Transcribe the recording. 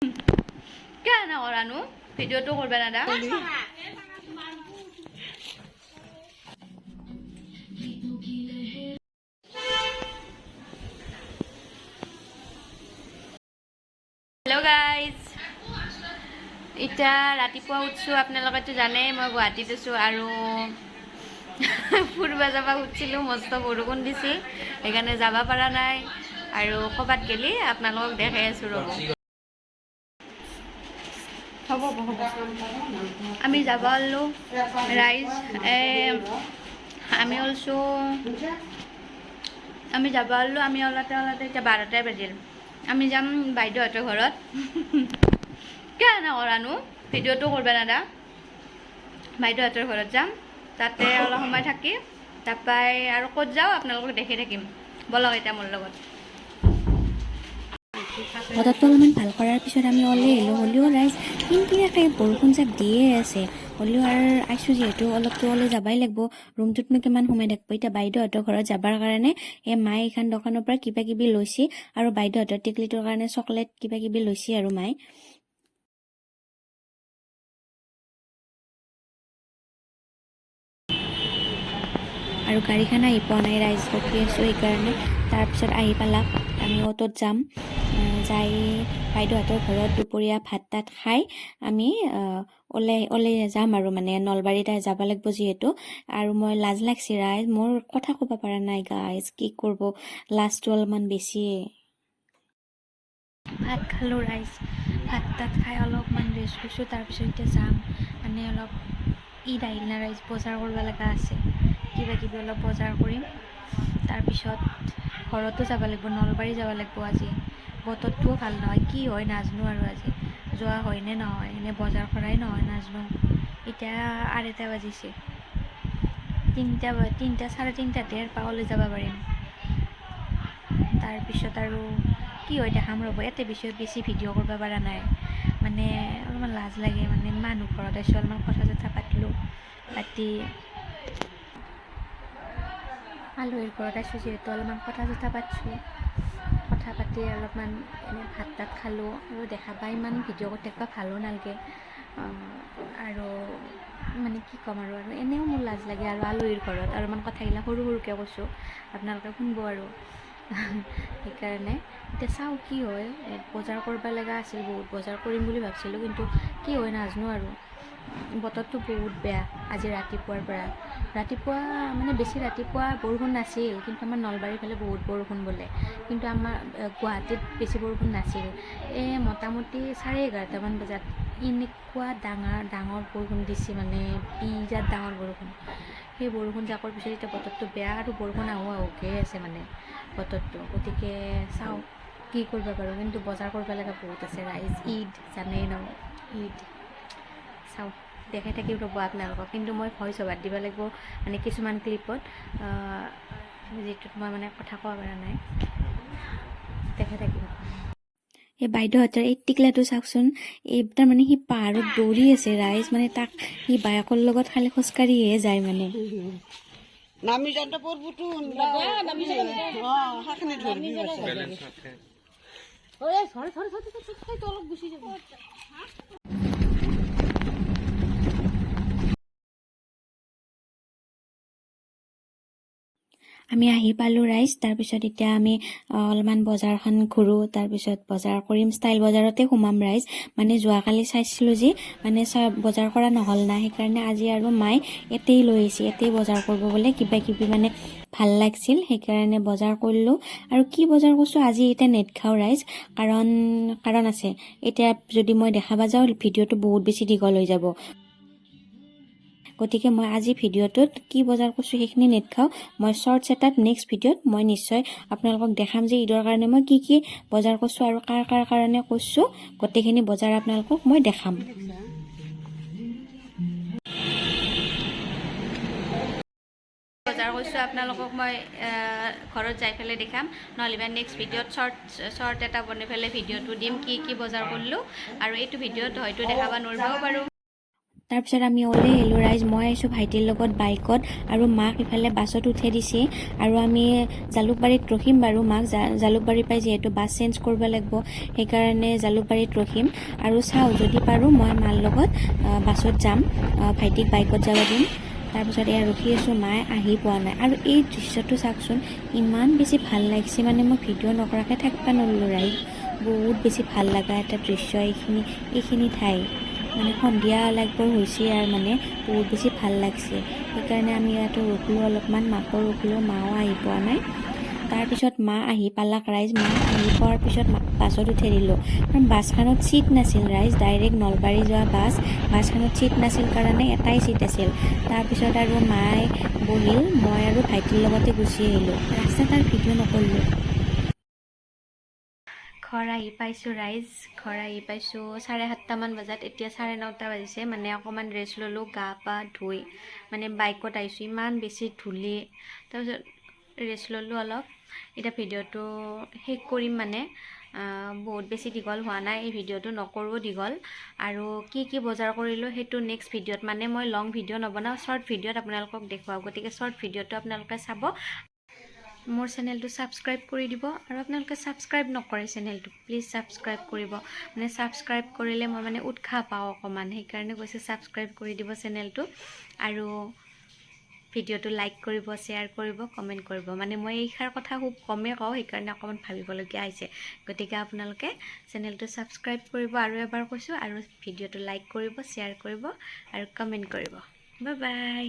কেন করানো ভিডিওটো করবে না দা हेलो गाइज इतना रातिपुवा उठ्छु आपनालोकेতো জানে মই গুৱাহাটীত আছো আৰু ফুৰবা যাবা উঠিছিলো মস্ত বৰষুণ দিছিল সেইকাৰণে যাবা পাৰা নাই আৰু কবাত গেলি আপোনালোকক দেখাই আছো ৰব হ'ব আমি যাব আলো ৰাইজ আমি অলছো আমি যাব আলো আমি ওলাতে এতিয়া 12টাই বাজিল আমি যাম বাইদেউহঁতৰ ঘৰত কেন কৰানো ভিডিওটো কৰবা না দা বাইদেউহঁতৰ ঘৰত যাম তাতে অলপ সময় থাকি তাপাই আৰু ক'ত যাওঁ আপোনালোকক দেখি থাকিম বলক এতিয়া মোৰ লগত বতৰটো অলপমান ভাল কৰাৰ পিছত আমি ওলাই আহিলোঁ হ'লেও ৰাইজ কিনকিনাকৈ বৰষুণ জাক দিয়ে আছে হ'লেও আৰু আইছোঁ যিহেতু অলপতো ওলাই যাবই লাগিব ৰুমটোতনো কিমান সোমাই থাকিব এতিয়া বাইদেউহঁতৰ ঘৰত যাবৰ কাৰণে এই মায়ে এইখন দোকানৰ পৰা কিবা কিবি লৈছে আৰু বাইদেউহঁতৰ টিকলিটোৰ কাৰণে চকলেট কিবা কিবি লৈছে আৰু মায়ে আৰু গাড়ীখন আহি পোৱা নাই ৰাইজ ৰখি আছোঁ সেইকাৰণে তাৰপিছত আহি পালাক আমি অ'টোত যাম যাই বাইদেউহঁতৰ ঘৰত দুপৰীয়া ভাত তাত খাই আমি ওলাই যাম আৰু মানে নলবাৰীত যাব লাগিব যিহেতু আৰু মই লাজ লাগছি ৰাইজ মোৰ কথা ক'ব পৰা নাই গাইজ কি কৰিব লাজটো অলপমান বেছিয়ে ভাত খালোঁ ৰাইজ ভাত তাত খাই অলপমান ৰেষ্ট লৈছোঁ তাৰপিছত এতিয়া যাম মানে অলপ ঈদ আহিল না ৰাইজ বজাৰ কৰিব লগা আছে কিবা কিবি অলপ বজাৰ কৰিম তাৰপিছত ঘৰতো যাব লাগিব নলবাৰী যাব লাগিব আজি বতৰটোও ভাল নহয় কি হয় নাজানো আৰু আজি যোৱা হয়নে নহয় এনে বজাৰ কৰাই নহয় নাজানো এতিয়া 8টা বাজিছে 3টা চাৰে 3টাতে পাওঁলৈ যাব পাৰিম তাৰপিছত আৰু কি হয় দেখাম ৰ'ব ইয়াতে বেছি ভিডিঅ' কৰিব পৰা নাই মানে অলপমান লাজ লাগে মানে মানুহ ঘৰত আছোঁ অলপমান কথা চথা পাতিলোঁ পাতি আলহীৰ ঘৰত আছোঁ যিহেতু অলপমান কথা চথা পাতিছোঁ কথা পাতি অলপমান এনে ভাত তাত খালোঁ আৰু দেখা পাই ইমান ভিডিঅ' কৰি থাকিব ভালো নালাগে আৰু মানে কি ক'ম আৰু এনেও মোৰ লাজ লাগে আৰু আলহীৰ ঘৰত অলপমান কথাগিলা সৰুকৈ কৈছোঁ আপোনালোকে শুনব আৰু সেইকাৰণে এতিয়া চাওঁ কি হয় বজাৰ কৰিব লগা আছিল বহুত বজাৰ কৰিম বুলি ভাবিছিলোঁ কিন্তু কি হয় নাজানো আৰু বতৰটো বহুত বেয়া আজি ৰাতিপুৱাৰ পৰা ৰাতিপুৱা মানে বেছি ৰাতিপুৱা বৰষুণ নাছিল কিন্তু আমাৰ নলবাৰীৰ ফালে বহুত বৰষুণ বোলে কিন্তু আমাৰ গুৱাহাটীত বেছি বৰষুণ নাছিল মোটামুটি 11:30মান বজাত এনেকুৱা ডাঙৰ বৰষুণ দিছে মানে বিৰাট ডাঙৰ বৰষুণ সেই বৰষুণ জাকৰ পিছত এতিয়া বতৰটো বেয়া আৰু বৰষুণ আহোকৈ আছে মানে বতৰটো গতিকে চাওঁ কি কৰিব পাৰোঁ কিন্তু বজাৰ কৰিব লগা বহুত আছে ৰাইজ ঈদ জানেই ন ঈদ চাওঁ দেখাই থাকিম ৰ'ব আপোনালোকক কিন্তু মই ভইচ অভাৰ দিব লাগিব মানে কিছুমান ক্লিপত যিটোত মই মানে কথা ক'ব পৰা নাই দেখাই থাকিম এই বাইদেউহঁতৰ এই টিকলাটো চাওকচোন এই তাৰমানে সি পাহাৰত দৌৰি আছে ৰাইজ মানে তাক সি বায়েকৰ লগত খালি খোজকাঢ়িহে যায় মানে নামি যাওঁতে পৰবুটো সেইখিনি ধৰিবি অলপ গুচি যাব আমি আহি পালোঁ ৰাইজ তাৰপিছত এতিয়া আমি অলপমান বজাৰখন ঘূৰোঁ তাৰপিছত বজাৰ কৰিম ষ্টাইল বজাৰতে সোমাম ৰাইজ মানে যোৱাকালি চাইছিলোঁ যে মানে বজাৰ কৰা নহ'ল না সেইকাৰণে আজি আৰু মায়ে এতেই লৈ আহিছে এতেই বজাৰ কৰিব বোলে কিবা কিবি মানে ভাল লাগিছিল সেইকাৰণে বজাৰ কৰিলোঁ আৰু কি বজাৰ কৰিছোঁ আজি এতিয়া নেদেখাওঁ ৰাইজ কাৰণ আছে এতিয়া যদি মই দেখাব যাওঁ ভিডিঅ'টো বহুত বেছি দীঘল হৈ যাব গতিকে মই আজি ভিডিঅ'টোত কি বজাৰ কৰিছোঁ সেইখিনি নেদেখাওঁ মই শ্বৰ্টছ এটাত নেক্সট ভিডিঅ'ত মই নিশ্চয় আপোনালোকক দেখাম যে ঈদৰ কাৰণে মই কি বজাৰ কৰিছোঁ আৰু কাৰ কাৰণে কৰিছোঁ গোটেইখিনি বজাৰ আপোনালোকক মই দেখাম বজাৰ কৰিছোঁ আপোনালোকক মই ঘৰত যাই পেলাই দেখাম নহ'লে নেক্সট ভিডিঅ'ত শ্বৰ্ট এটা বনাই পেলাই ভিডিঅ'টো দিম কি বজাৰ কৰিলোঁ আৰু এইটো ভিডিঅ'ত হয়তো দেখাব নোৱাৰিবও পাৰোঁ তাৰপিছত আমি ওলাই আহিলোঁ ৰাইজ। মই আহিছোঁ ভাইটিৰ লগত বাইকত আৰু মাক ইফালে বাছত উঠাই দিছে আৰু আমি জালুকবাৰীত ৰখিম বাৰু। মাক জালুকবাৰীৰ পৰাই যিহেতু বাছ চেঞ্জ কৰিব লাগিব সেইকাৰণে জালুকবাৰীত ৰখিম আৰু চাওঁ যদি পাৰোঁ মই মাৰ লগত বাছত যাম, ভাইটিক বাইকত যাব দিম। তাৰপিছত এয়া ৰখি আছোঁ, মায়ে আহি পোৱা নাই। আৰু এই দৃশ্যটো চাওকচোন, ইমান বেছি ভাল লাগিছে মানে মই ভিডিঅ' নকৰাকৈ থাকিব নোৱাৰিলোঁ ৰাইজ। বহুত বেছি ভাল লগা এটা দৃশ্য এইখিনি ঠাই। মানে সন্ধিয়া লাগবৰ হৈছে আৰু মানে বহুত বেছি ভাল লাগছে। সেইকাৰণে আমি ইয়াতো ৰখিলোঁ অলপমান, মাকো ৰখিলোঁ, মাও আহি পোৱা নাই। তাৰপিছত মা আহি পালাক ৰাইজ। মা আহি পোৱাৰ পিছত বাছত উঠাই দিলোঁ। কাৰণ বাছখনত ছিট নাছিল ৰাইজ, ডাইৰেক্ট নলবাৰী যোৱা বাছখনত ছিট নাছিল কাৰণে এটাই ছিট আছিল। তাৰপিছত আৰু মায়ে বহিল, মই আৰু ভাইটিৰ লগতে গুচি আহিলোঁ। ৰাস্তাত আৰু ভিডিঅ' নকৰিলোঁ। ঘৰ আহি পাইছোঁ ৰাইজ, ঘৰ আহি পাইছোঁ 7:30মান বজাত। এতিয়া 9:30 বাজিছে। মানে অকণমান ৰেষ্ট ল'লোঁ, গা পা ধুই মানে বাইকত আহিছোঁ, ইমান বেছি ধূলি। তাৰপিছত ৰেষ্ট ল'লোঁ অলপ। এতিয়া ভিডিঅ'টো শেষ কৰিম মানে। বহুত বেছি দীঘল হোৱা নাই এই ভিডিঅ'টো, নকৰোঁ দীঘল। আৰু কি বজাৰ কৰিলোঁ সেইটো নেক্সট ভিডিঅ'ত, মানে মই লং ভিডিঅ' নবনাওঁ, শ্বৰ্ট ভিডিঅ'ত আপোনালোকক দেখুৱাওঁ। গতিকে শ্বৰ্ট ভিডিঅ'টো আপোনালোকে চাব। মোৰ চেনেলটো ছাবস্ক্ৰাইব কৰি দিব আৰু আপোনালোকে ছাবস্ক্ৰাইব নকৰে চেনেলটো, প্লিজ ছাবস্ক্ৰাইব কৰিব। মানে ছাবস্ক্ৰাইব কৰিলে মই মানে উৎসাহ পাওঁ অকণমান, সেইকাৰণে কৈছোঁ ছাবস্ক্ৰাইব কৰি দিব চেনেলটো। আৰু ভিডিঅ'টো লাইক কৰিব, শ্বেয়াৰ কৰিব, কমেণ্ট কৰিব। মানে মই এইষাৰ কথা খুব কমেই কওঁ, সেইকাৰণে অকণমান ভাবিবলগীয়া হৈছে। গতিকে আপোনালোকে চেনেলটো ছাবস্ক্ৰাইব কৰিব, আৰু এবাৰ কৈছোঁ, আৰু ভিডিঅ'টো লাইক কৰিব, শ্বেয়াৰ কৰিব আৰু কমেণ্ট কৰিব। Bye bye.